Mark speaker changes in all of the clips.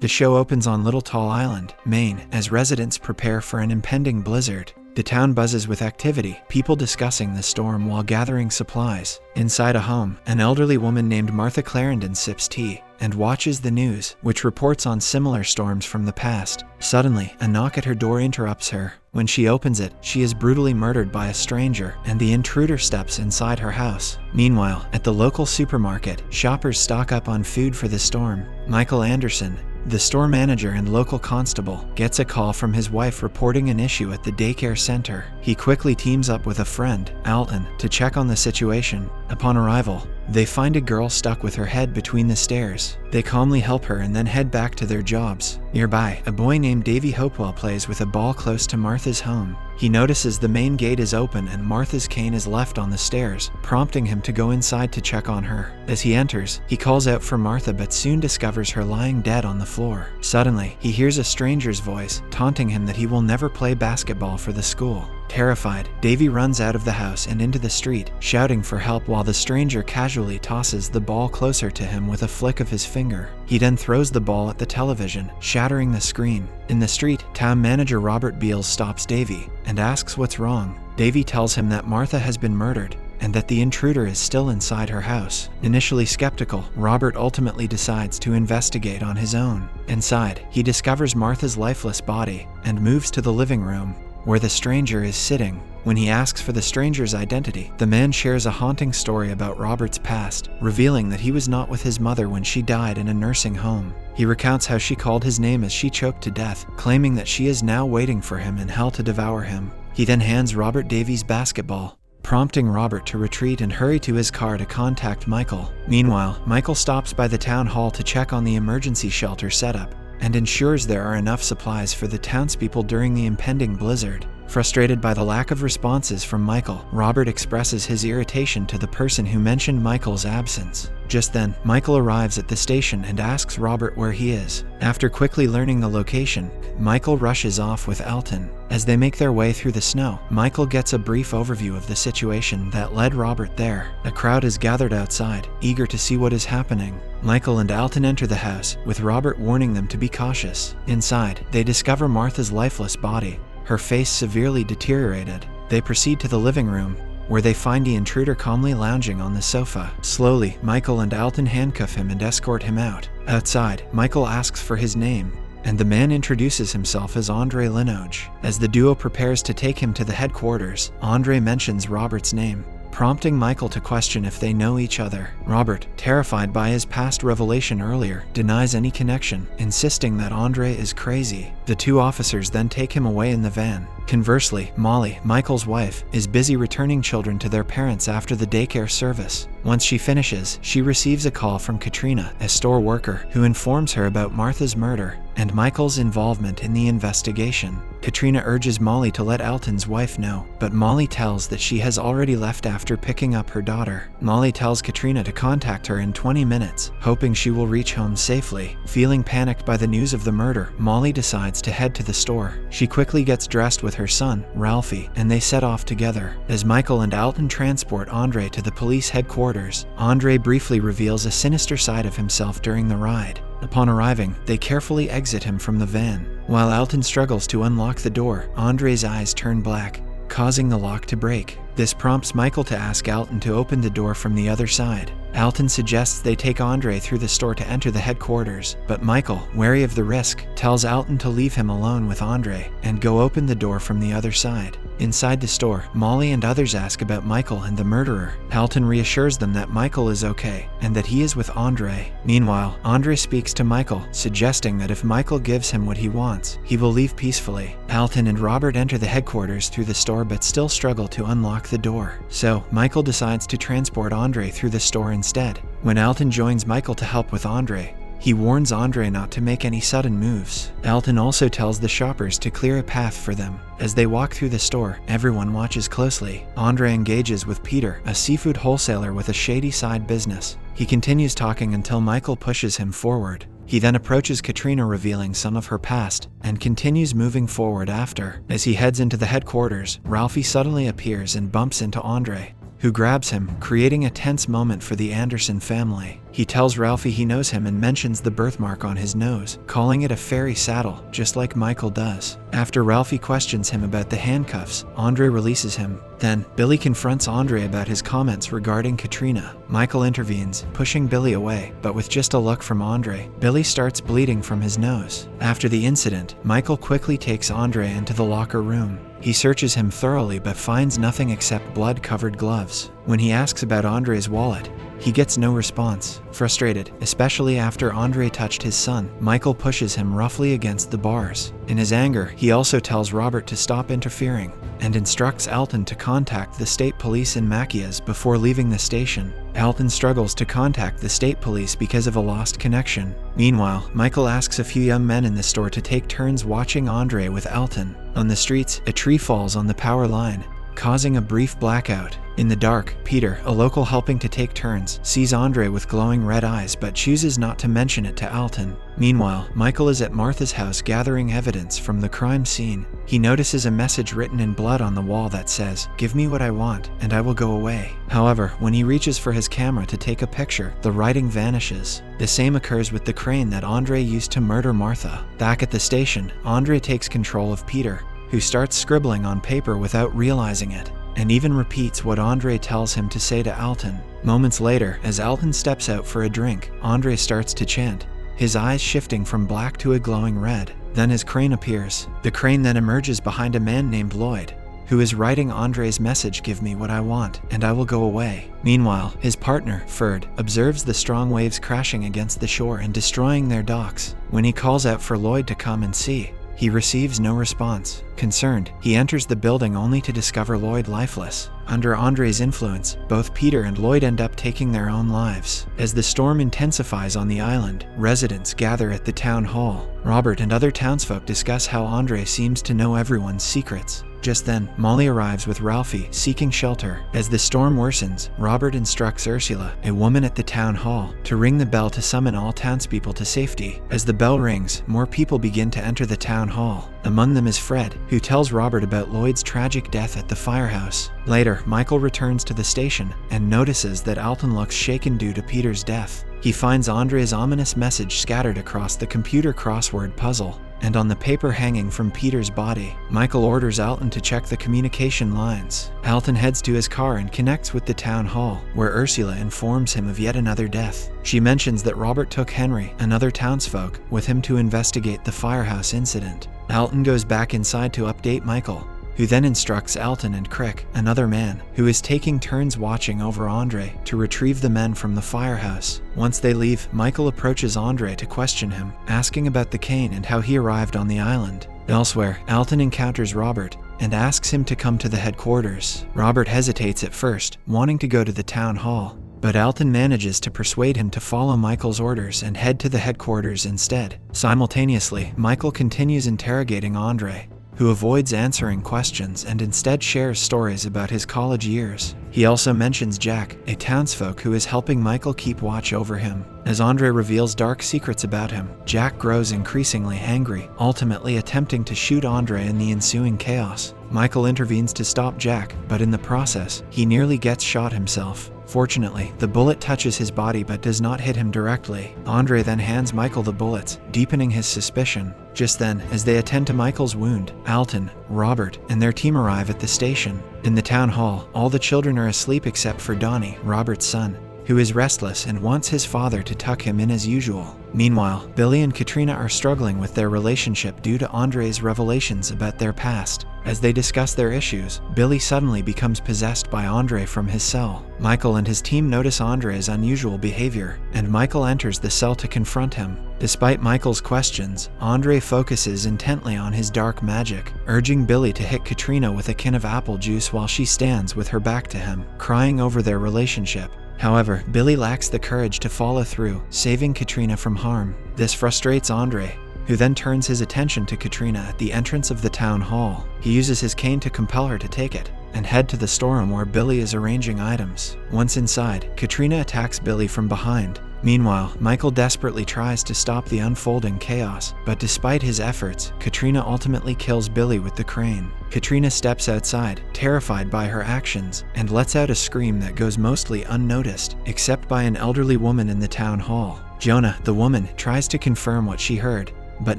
Speaker 1: The show opens on Little Tall Island, Maine, as residents prepare for an impending blizzard. The town buzzes with activity, people discussing the storm while gathering supplies. Inside a home, an elderly woman named Martha Clarendon sips tea and watches the news, which reports on similar storms from the past. Suddenly, a knock at her door interrupts her. When she opens it, she is brutally murdered by a stranger, and the intruder steps inside her house. Meanwhile, at the local supermarket, shoppers stock up on food for the storm. Michael Anderson, the store manager and local constable, gets a call from his wife reporting an issue at the daycare center. He quickly teams up with a friend, Alton, to check on the situation. Upon arrival, they find a girl stuck with her head between the stairs. They calmly help her and then head back to their jobs. Nearby, a boy named Davy Hopewell plays with a ball close to Martha's home. He notices the main gate is open and Martha's cane is left on the stairs, prompting him to go inside to check on her. As he enters, he calls out for Martha but soon discovers her lying dead on the floor. Suddenly, he hears a stranger's voice, taunting him that he will never play basketball for the school. Terrified, Davy runs out of the house and into the street, shouting for help while the stranger casually tosses the ball closer to him with a flick of his finger. He then throws the ball at the television, shattering the screen. In the street, town manager Robert Beals stops Davy and asks what's wrong. Davy tells him that Martha has been murdered and that the intruder is still inside her house. Initially skeptical, Robert ultimately decides to investigate on his own. Inside, he discovers Martha's lifeless body and moves to the living room, where the stranger is sitting. When he asks for the stranger's identity, the man shares a haunting story about Robert's past, revealing that he was not with his mother when she died in a nursing home. He recounts how she called his name as she choked to death, claiming that she is now waiting for him in hell to devour him. He then hands Robert Davy's basketball, prompting Robert to retreat and hurry to his car to contact Michael. Meanwhile, Michael stops by the town hall to check on the emergency shelter setup and ensures there are enough supplies for the townspeople during the impending blizzard. Frustrated by the lack of responses from Michael, Robert expresses his irritation to the person who mentioned Michael's absence. Just then, Michael arrives at the station and asks Robert where he is. After quickly learning the location, Michael rushes off with Alton. As they make their way through the snow, Michael gets a brief overview of the situation that led Robert there. A crowd is gathered outside, eager to see what is happening. Michael and Alton enter the house, with Robert warning them to be cautious. Inside, they discover Martha's lifeless body, her face severely deteriorated. They proceed to the living room, where they find the intruder calmly lounging on the sofa. Slowly, Michael and Alton handcuff him and escort him out. Outside, Michael asks for his name, and the man introduces himself as Andre Linoge. As the duo prepares to take him to the headquarters, Andre mentions Robert's name, prompting Michael to question if they know each other. Robert, terrified by his past revelation earlier, denies any connection, insisting that Andre is crazy. The two officers then take him away in the van. Conversely, Molly, Michael's wife, is busy returning children to their parents after the daycare service. Once she finishes, she receives a call from Katrina, a store worker, who informs her about Martha's murder and Michael's involvement in the investigation. Katrina urges Molly to let Alton's wife know, but Molly tells that she has already left after picking up her daughter. Molly tells Katrina to contact her in 20 minutes, hoping she will reach home safely. Feeling panicked by the news of the murder, Molly decides to head to the store. She quickly gets dressed with her son, Ralphie, and they set off together. As Michael and Alton transport Andre to the police headquarters, Andre briefly reveals a sinister side of himself during the ride. Upon arriving, they carefully exit him from the van. While Alton struggles to unlock the door, Andre's eyes turn black, causing the lock to break. This prompts Michael to ask Alton to open the door from the other side. Alton suggests they take Andre through the store to enter the headquarters, but Michael, wary of the risk, tells Alton to leave him alone with Andre and go open the door from the other side. Inside the store, Molly and others ask about Michael and the murderer. Alton reassures them that Michael is okay and that he is with Andre. Meanwhile, Andre speaks to Michael, suggesting that if Michael gives him what he wants, he will leave peacefully. Alton and Robert enter the headquarters through the store but still struggle to unlock the door. So, Michael decides to transport Andre through the store instead. When Alton joins Michael to help with Andre, he warns Andre not to make any sudden moves. Alton also tells the shoppers to clear a path for them. As they walk through the store, everyone watches closely. Andre engages with Peter, a seafood wholesaler with a shady side business. He continues talking until Michael pushes him forward. He then approaches Katrina, revealing some of her past, and continues moving forward after. As he heads into the headquarters, Ralphie suddenly appears and bumps into Andre, who grabs him, creating a tense moment for the Anderson family. He tells Ralphie he knows him and mentions the birthmark on his nose, calling it a fairy saddle, just like Michael does. After Ralphie questions him about the handcuffs, Andre releases him. Then, Billy confronts Andre about his comments regarding Katrina. Michael intervenes, pushing Billy away, but with just a look from Andre, Billy starts bleeding from his nose. After the incident, Michael quickly takes Andre into the locker room. He searches him thoroughly but finds nothing except blood-covered gloves. When he asks about Andre's wallet, he gets no response. Frustrated, especially after Andre touched his son, Michael pushes him roughly against the bars. In his anger, he also tells Robert to stop interfering and instructs Elton to contact the state police in Machias before leaving the station. Elton struggles to contact the state police because of a lost connection. Meanwhile, Michael asks a few young men in the store to take turns watching Andre with Elton. On the streets, a tree falls on the power line, causing a brief blackout. In the dark, Peter, a local helping to take turns, sees Andre with glowing red eyes but chooses not to mention it to Elton. Meanwhile, Michael is at Martha's house gathering evidence from the crime scene. He notices a message written in blood on the wall that says, "Give me what I want, and I will go away." However, when he reaches for his camera to take a picture, the writing vanishes. The same occurs with the crane that Andre used to murder Martha. Back at the station, Andre takes control of Peter, who starts scribbling on paper without realizing it, and even repeats what Andre tells him to say to Elton. Moments later, as Elton steps out for a drink, Andre starts to chant, his eyes shifting from black to a glowing red. Then his crane appears. The crane then emerges behind a man named Lloyd, who is writing Andre's message, "Give me what I want, and I will go away." Meanwhile, his partner, Ferd, observes the strong waves crashing against the shore and destroying their docks. When he calls out for Lloyd to come and see, he receives no response. Concerned, he enters the building only to discover Lloyd lifeless. Under Andre's influence, both Peter and Lloyd end up taking their own lives. As the storm intensifies on the island, residents gather at the town hall. Robert and other townsfolk discuss how Andre seems to know everyone's secrets. Just then, Molly arrives with Ralphie, seeking shelter. As the storm worsens, Robert instructs Ursula, a woman at the town hall, to ring the bell to summon all townspeople to safety. As the bell rings, more people begin to enter the town hall. Among them is Fred, who tells Robert about Lloyd's tragic death at the firehouse. Later, Michael returns to the station and notices that Elton looks shaken due to Peter's death. He finds Andre's ominous message scattered across the computer crossword puzzle, and on the paper hanging from Peter's body. Michael orders Elton to check the communication lines. Elton heads to his car and connects with the town hall, where Ursula informs him of yet another death. She mentions that Robert took Henry, another townsfolk, with him to investigate the firehouse incident. Elton goes back inside to update Michael, who then instructs Elton and Crick, another man, who is taking turns watching over Andre, to retrieve the men from the firehouse. Once they leave, Michael approaches Andre to question him, asking about the cane and how he arrived on the island. Elsewhere, Elton encounters Robert and asks him to come to the headquarters. Robert hesitates at first, wanting to go to the town hall, but Elton manages to persuade him to follow Michael's orders and head to the headquarters instead. Simultaneously, Michael continues interrogating Andre, who avoids answering questions and instead shares stories about his college years. He also mentions Jack, a townsfolk who is helping Michael keep watch over him. As Andre reveals dark secrets about him, Jack grows increasingly angry, ultimately attempting to shoot Andre in the ensuing chaos. Michael intervenes to stop Jack, but in the process, he nearly gets shot himself. Fortunately, the bullet touches his body but does not hit him directly. Andre then hands Michael the bullets, deepening his suspicion. Just then, as they attend to Michael's wound, Elton, Robert, and their team arrive at the station. In the town hall, all the children are asleep except for Donnie, Robert's son, who is restless and wants his father to tuck him in as usual. Meanwhile, Billy and Katrina are struggling with their relationship due to Andre's revelations about their past. As they discuss their issues, Billy suddenly becomes possessed by Andre from his cell. Michael and his team notice Andre's unusual behavior, and Michael enters the cell to confront him. Despite Michael's questions, Andre focuses intently on his dark magic, urging Billy to hit Katrina with a can of apple juice while she stands with her back to him, crying over their relationship. However, Billy lacks the courage to follow through, saving Katrina from harm. This frustrates Andre, who then turns his attention to Katrina at the entrance of the town hall. He uses his cane to compel her to take it, and head to the storeroom where Billy is arranging items. Once inside, Katrina attacks Billy from behind, Meanwhile, Michael desperately tries to stop the unfolding chaos, but despite his efforts, Katrina ultimately kills Billy with the crane. Katrina steps outside, terrified by her actions, and lets out a scream that goes mostly unnoticed, except by an elderly woman in the town hall. Jonah, the woman, tries to confirm what she heard, but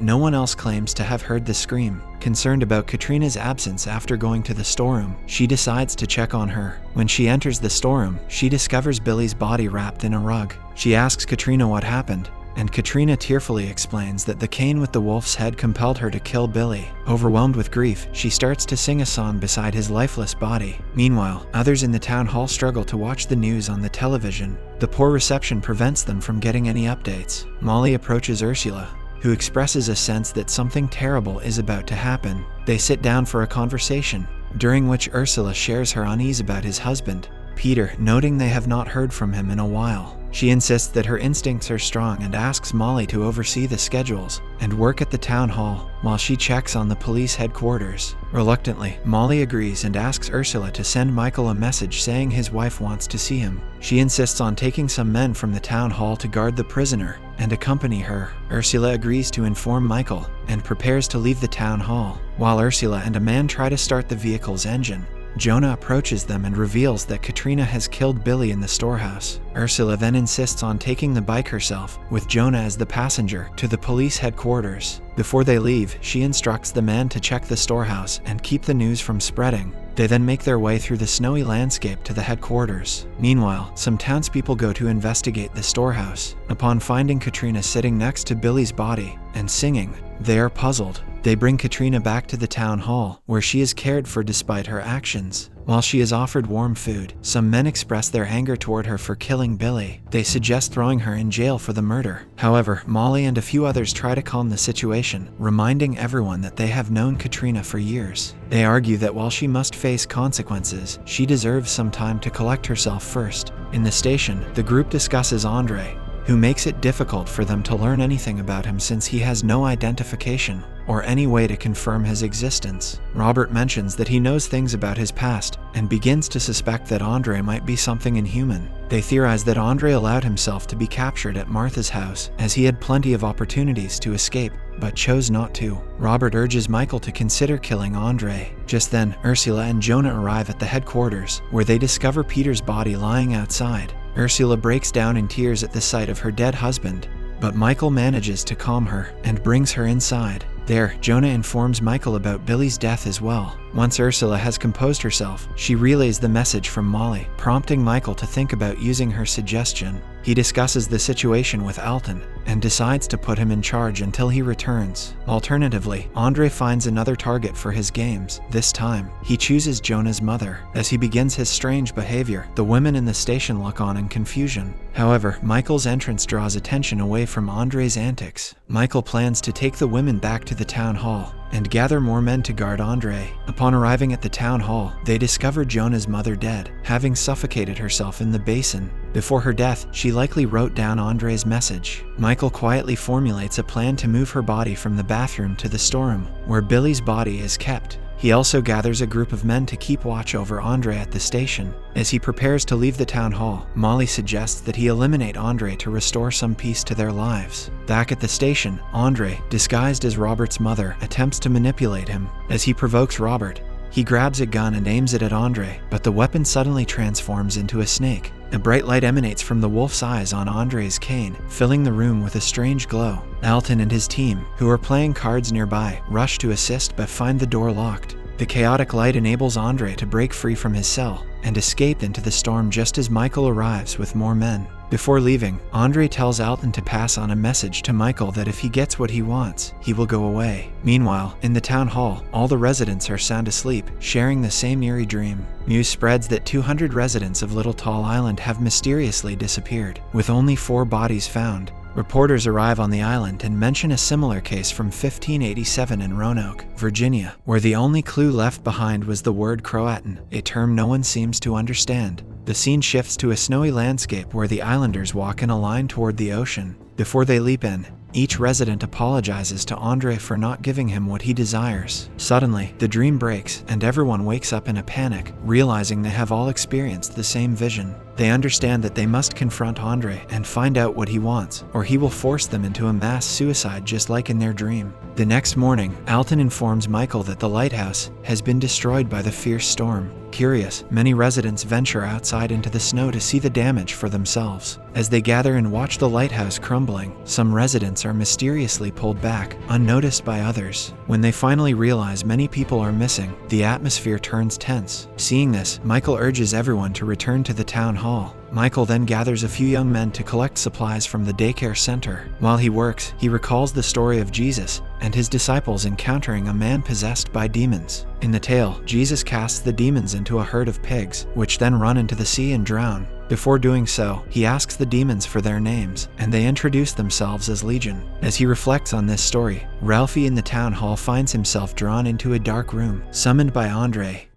Speaker 1: no one else claims to have heard the scream. Concerned about Katrina's absence after going to the storeroom, she decides to check on her. When she enters the storeroom, she discovers Billy's body wrapped in a rug. She asks Katrina what happened, and Katrina tearfully explains that the cane with the wolf's head compelled her to kill Billy. Overwhelmed with grief, she starts to sing a song beside his lifeless body. Meanwhile, others in the town hall struggle to watch the news on the television. The poor reception prevents them from getting any updates. Molly approaches Ursula, who expresses a sense that something terrible is about to happen. They sit down for a conversation, during which Ursula shares her unease about his husband, Peter, noting they have not heard from him in a while. She insists that her instincts are strong and asks Molly to oversee the schedules and work at the town hall while she checks on the police headquarters. Reluctantly, Molly agrees and asks Ursula to send Michael a message saying his wife wants to see him. She insists on taking some men from the town hall to guard the prisoner and accompany her. Ursula agrees to inform Michael and prepares to leave the town hall. While Ursula and a man try to start the vehicle's engine, Jonah approaches them and reveals that Katrina has killed Billy in the storehouse. Ursula then insists on taking the bike herself, with Jonah as the passenger, to the police headquarters. Before they leave, she instructs the man to check the storehouse and keep the news from spreading. They then make their way through the snowy landscape to the headquarters. Meanwhile, some townspeople go to investigate the storehouse. Upon finding Katrina sitting next to Billy's body and singing, they are puzzled. They bring Katrina back to the town hall, where she is cared for despite her actions. While she is offered warm food, some men express their anger toward her for killing Billy. They suggest throwing her in jail for the murder. However, Molly and a few others try to calm the situation, reminding everyone that they have known Katrina for years. They argue that while she must face consequences, she deserves some time to collect herself first. In the station, the group discusses Andre, who makes it difficult for them to learn anything about him since he has no identification or any way to confirm his existence. Robert mentions that he knows things about his past and begins to suspect that Andre might be something inhuman. They theorize that Andre allowed himself to be captured at Martha's house as he had plenty of opportunities to escape, but chose not to. Robert urges Michael to consider killing Andre. Just then, Ursula and Jonah arrive at the headquarters, where they discover Peter's body lying outside. Ursula breaks down in tears at the sight of her dead husband, but Michael manages to calm her and brings her inside. There, Jonah informs Michael about Billy's death as well. Once Ursula has composed herself, she relays the message from Molly, prompting Michael to think about using her suggestion. He discusses the situation with Alton and decides to put him in charge until he returns. Alternatively, Andre finds another target for his games. This time, he chooses Jonah's mother. As he begins his strange behavior, the women in the station look on in confusion. However, Michael's entrance draws attention away from Andre's antics. Michael plans to take the women back to the town hall and gather more men to guard Andre. Upon arriving at the town hall, they discover Jonah's mother dead, having suffocated herself in the basin. Before her death, she likely wrote down Andre's message. Michael quietly formulates a plan to move her body from the bathroom to the storeroom, where Billy's body is kept. He also gathers a group of men to keep watch over Andre at the station. As he prepares to leave the town hall, Molly suggests that he eliminate Andre to restore some peace to their lives. Back at the station, Andre, disguised as Robert's mother, attempts to manipulate him. As he provokes Robert, he grabs a gun and aims it at Andre, but the weapon suddenly transforms into a snake. A bright light emanates from the wolf's eyes on Andre's cane, filling the room with a strange glow. Alton and his team, who are playing cards nearby, rush to assist but find the door locked. The chaotic light enables Andre to break free from his cell and escape into the storm just as Michael arrives with more men. Before leaving, Andre tells Alton to pass on a message to Michael that if he gets what he wants, he will go away. Meanwhile, in the town hall, all the residents are sound asleep, sharing the same eerie dream. News spreads that 200 residents of Little Tall Island have mysteriously disappeared, with only 4 bodies found. Reporters arrive on the island and mention a similar case from 1587 in Roanoke, Virginia, where the only clue left behind was the word Croatan, a term no one seems to understand. The scene shifts to a snowy landscape where the islanders walk in a line toward the ocean. Before they leap in, Each resident apologizes to Andre for not giving him what he desires. Suddenly, the dream breaks and everyone wakes up in a panic, realizing they have all experienced the same vision. They understand that they must confront Andre and find out what he wants, or he will force them into a mass suicide just like in their dream. The next morning, Alton informs Michael that the lighthouse has been destroyed by the fierce storm. Curious, many residents venture outside into the snow to see the damage for themselves. As they gather and watch the lighthouse crumbling, some residents are mysteriously pulled back, unnoticed by others. When they finally realize many people are missing, the atmosphere turns tense. Seeing this, Michael urges everyone to return to the town hall. Michael then gathers a few young men to collect supplies from the daycare center. While he works, he recalls the story of Jesus and his disciples encountering a man possessed by demons. In the tale, Jesus casts the demons into a herd of pigs, which then run into the sea and drown. Before doing so, he asks the demons for their names, and they introduce themselves as Legion. As he reflects on this story, Ralphie in the town hall finds himself drawn into a dark room, summoned by Andre.